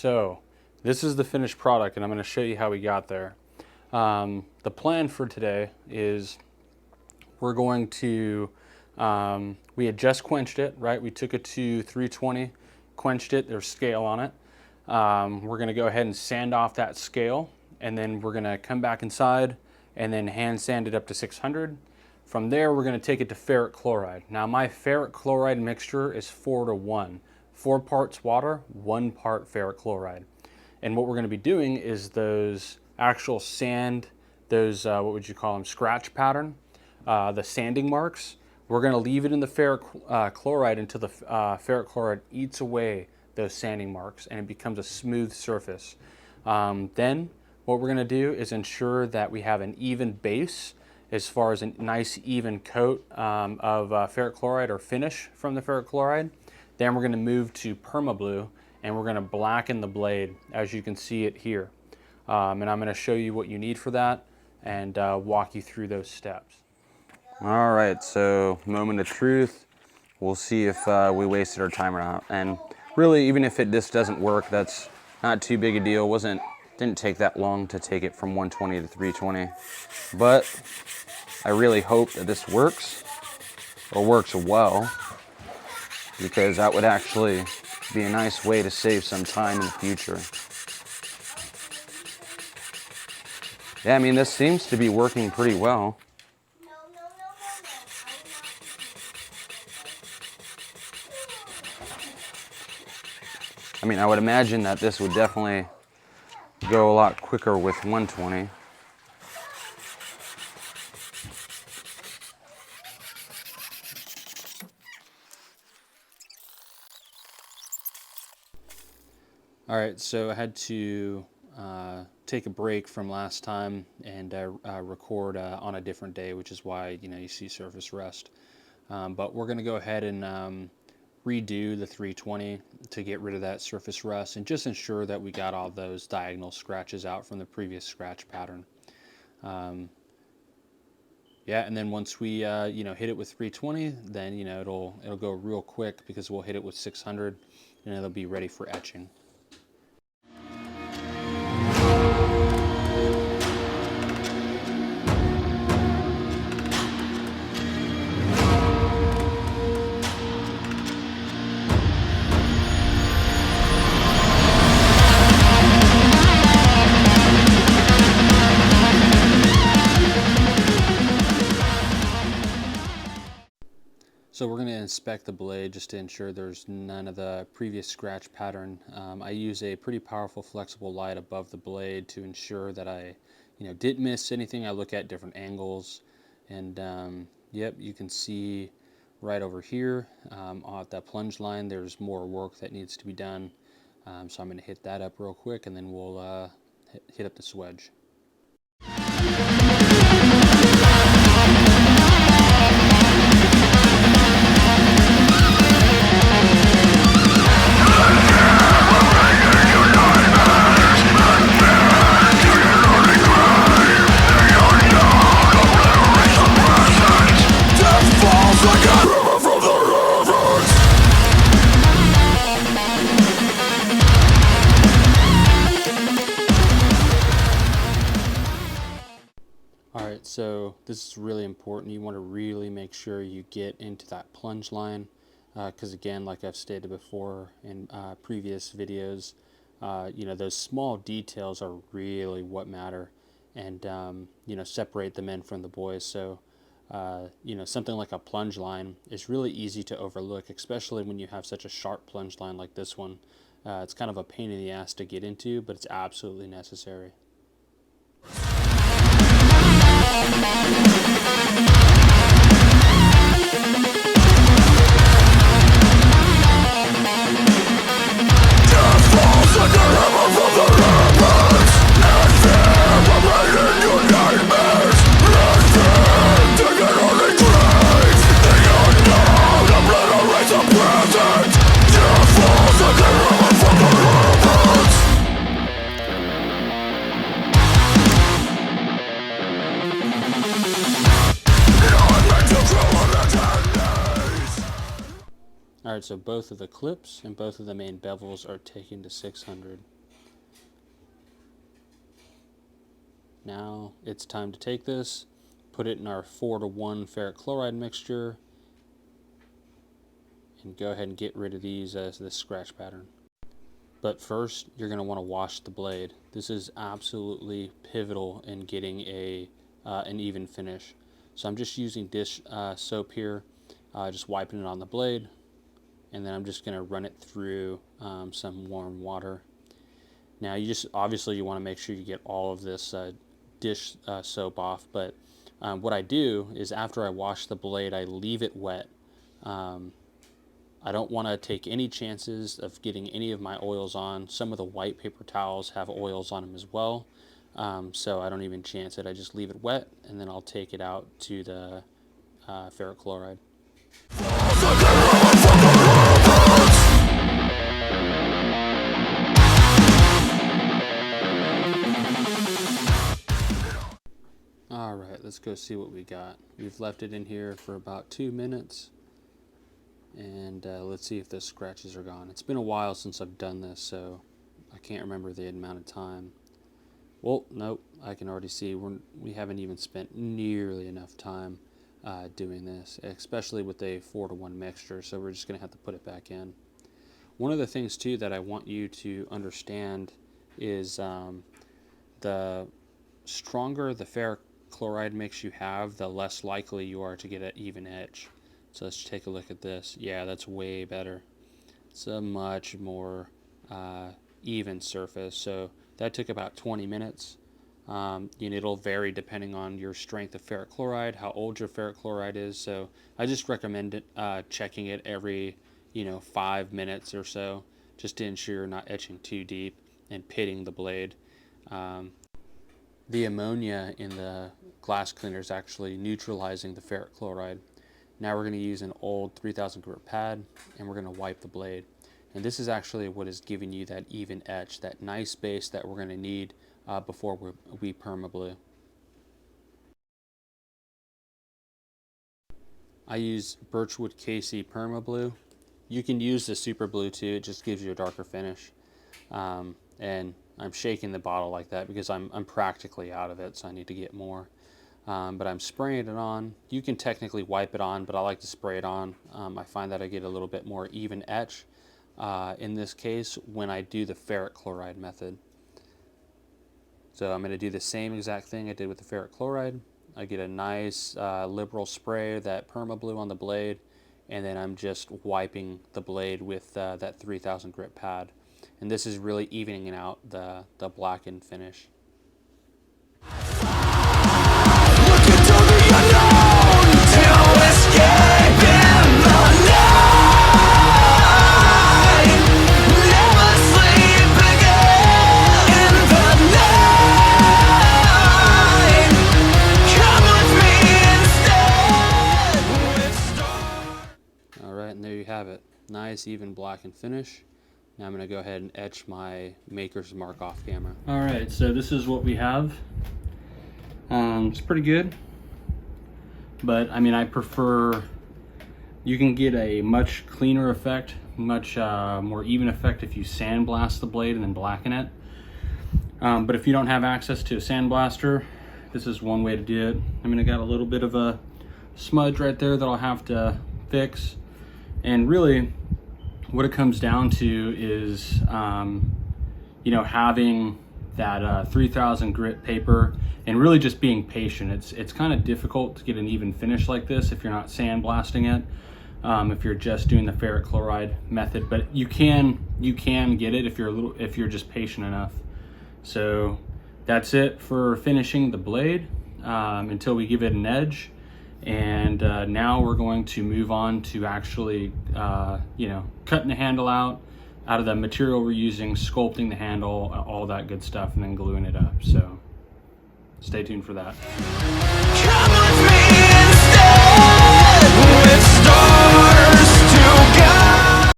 So this is the finished product, and I'm going to show you how we got there. The plan for today is we're going to, we had just quenched it, right? We took it to 320, quenched it, there's scale on it. We're going to go ahead and sand off that scale, and then we're going to come back inside and then hand sand it up to 600. From there, we're going to take it to ferric chloride. Now my ferric chloride mixture is 4:1. 4 parts water, 1 part ferric chloride. And what we're going to be doing is those actual sand, those, what would you call them, scratch pattern, the sanding marks, we're going to leave it in the ferric chloride until the ferric chloride eats away those sanding marks and it becomes a smooth surface. Then what we're going to do is ensure that we have an even base as far as a nice even coat of ferric chloride or finish from the ferric chloride. Then we're going to move to Perma blue and we're going to blacken the blade as you can see it here. And I'm going to show you what you need for that and walk you through those steps. All right, so moment of truth. We'll see if we wasted our time or not. And really, even if this doesn't work, that's not too big a deal. Didn't take that long to take it from 120 to 320. But I really hope that this works, or works well, because that would actually be a nice way to save some time in the future. Yeah, I mean, this seems to be working pretty well. I mean, I would imagine that this would definitely go a lot quicker with 120. All right, so I had to take a break from last time and record on a different day, which is why you see surface rust. But we're going to go ahead and redo the 320 to get rid of that surface rust and just ensure that we got all those diagonal scratches out from the previous scratch pattern. Yeah, and then once we hit it with 320, then it'll go real quick because we'll hit it with 600 and it'll be ready for etching. So we're going to inspect the blade just to ensure there's none of the previous scratch pattern. I use a pretty powerful flexible light above the blade to ensure that I didn't miss anything. I look at different angles, and yep, you can see right over here at that plunge line there's more work that needs to be done. So I'm going to hit that up real quick and then we'll hit up the swedge. Alright, so this is really important. You want to really make sure you get into that plunge line because again, like I've stated before in previous videos, those small details are really what matter, and separate the men from the boys. So something like a plunge line is really easy to overlook, especially when you have such a sharp plunge line like this one. It's kind of a pain in the ass to get into, but it's absolutely necessary. Alright, so both of the clips and both of the main bevels are taken to 600. Now it's time to take this, put it in our 4:1 ferric chloride mixture, and go ahead and get rid of these as this scratch pattern. But first, you're going to want to wash the blade. This is absolutely pivotal in getting an even finish. So I'm just using dish soap here, just wiping it on the blade, and then I'm just going to run it through some warm water. Now obviously you want to make sure you get all of this dish soap off, but what I do is after I wash the blade, I leave it wet. I don't want to take any chances of getting any of my oils on. Some of the white paper towels have oils on them as well, so I don't even chance it. I just leave it wet, and then I'll take it out to the ferric chloride. All right, let's go see what we got. We've left it in here for about 2 minutes. And let's see if the scratches are gone. It's been a while since I've done this, so I can't remember the amount of time. Well, nope, I can already see we haven't even spent nearly enough time doing this, especially with a 4:1 mixture, so we're just going to have to put it back in. One of the things, too, that I want you to understand is the stronger the ferric chloride mix you have, the less likely you are to get an even etch. So let's take a look at this. Yeah, that's way better. It's a much more even surface. So that took about 20 minutes. It'll vary depending on your strength of ferric chloride, how old your ferric chloride is. So I just recommend checking it every 5 minutes or so, just to ensure you're not etching too deep and pitting the blade. The ammonia in the glass cleaner is actually neutralizing the ferric chloride. Now we're going to use an old 3000 grit pad, and we're going to wipe the blade. And this is actually what is giving you that even etch, that nice base that we're going to need before we perma blue. I use Birchwood Casey Perma Blue. You can use the Super Blue too, it just gives you a darker finish. And I'm shaking the bottle like that because I'm practically out of it, so I need to get more. But I'm spraying it on. You can technically wipe it on, but I like to spray it on. I find that I get a little bit more even etch in this case when I do the ferric chloride method. So I'm going to do the same exact thing I did with the ferric chloride. I get a nice liberal spray, that Perma Blue on the blade, and then I'm just wiping the blade with that 3000 grit pad. And this is really evening out the blackened finish. Nice even blackened finish. Now I'm going to go ahead and etch my maker's mark off camera. Alright, so this is what we have. It's pretty good, but I mean, I prefer, you can get a much cleaner effect, much more even effect if you sandblast the blade and then blacken it. But if you don't have access to a sandblaster, this is one way to do it. I mean, I got a little bit of a smudge right there that I'll have to fix. And really, what it comes down to is, having that 3000 grit paper and really just being patient. It's kind of difficult to get an even finish like this if you're not sandblasting it, if you're just doing the ferric chloride method. But you can get it if you're just patient enough. So that's it for finishing the blade until we give it an edge. And now we're going to move on to actually, cutting the handle out of the material we're using, sculpting the handle, all that good stuff, and then gluing it up. So stay tuned for that.